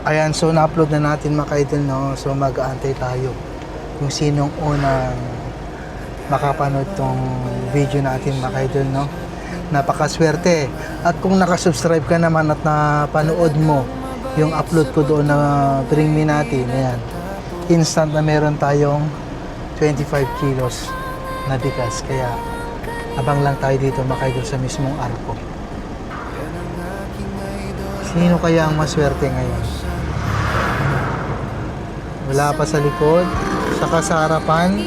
Ayan, so na-upload na natin mga idol, no? So mag-aantay tayo kung sinong unang makapanood tong video natin mga idol, no? Napakaswerte. At kung nakasubscribe ka naman at napanood mo yung upload ko doon na Bring Me natin, ayan, instant na meron tayong 25 kilos na bigas. Kaya abang lang tayo dito mga idol sa mismong arko. Sino kaya ang maswerte ngayon? Wala pa sa likod, saka sa harapan.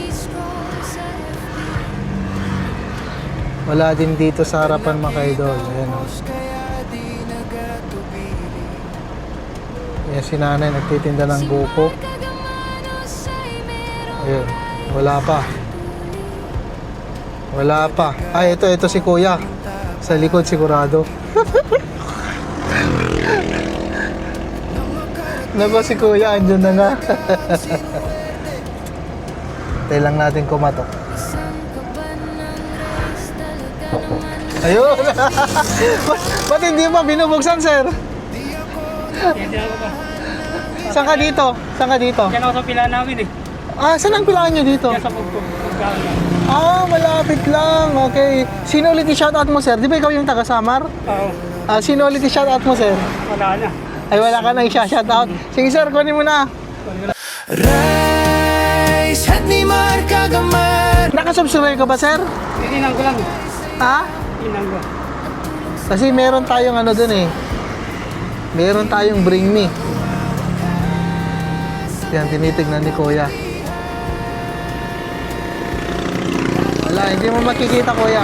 Wala din dito sa harapan mga idol. Ayan o. Ayan si nanay nagtitinda ng buko. Ayan. Wala pa. Wala pa. Ay, ito si kuya. Sa likod sigurado. Nako si kuya, andyan na nga. Tayo lang natin kumatok. Ayun. Ba't hindi pa binubuksan, sir? Hindi ako pa. Saan ka dito? Saan ka dito? Yan ako sa pila namin eh. Ah, saan ang pilaan nyo dito? Yan sa pagkaan lang. Ah, malapit lang. Okay. Sino ulit i-shoutout mo, sir? Di ba ikaw yung taga-Samar? Oo. Ah, sino ulit i-shoutout mo, sir? Wala na. Ay, wala ka na i-shoutout. Sige, sir, kunin mo na. Rise at ni Marka Gamar. Nakasubscribe ka ba, sir? Ininang ko lang. Ha? Ininang ko. Kasi meron tayong ano dun eh. Meron tayong Bring Me. Yan, tinitignan ni kuya. Wala, hindi mo makikita kuya.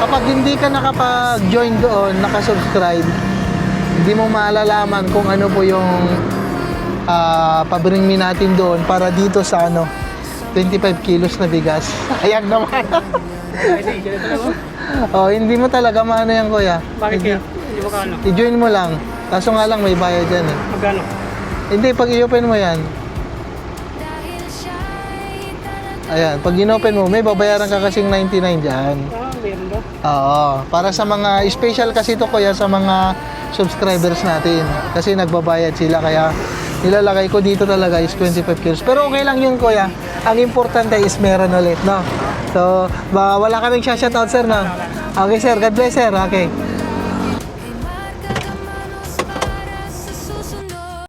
Kapag hindi ka nakapag-join doon, nakasubscribe, hindi mo maalalaman kung ano po yung pa-bring me natin doon para dito sa 25 kilos na bigas. Ayan naman. Oh, hindi mo talaga maano yan kuya. Bakit kaya? Hindi mo kaano? I-join mo lang. Kaso nga lang may bayad yan eh. Magkano? Hindi, pag i-open mo yan. Ayan, pag in-open mo, may babayaran ka kasing 99 dyan. Ah, meron ba? Oo, para sa mga, special kasi ito kuya sa mga subscribers natin. Kasi nagbabayad sila, kaya nilalagay ko dito talaga is 25 kilos. Pero okay lang yun kuya. Ang importante is meron ulit, no? So, wala ka rin shoutout sir, no? Okay sir, God bless sir, okay.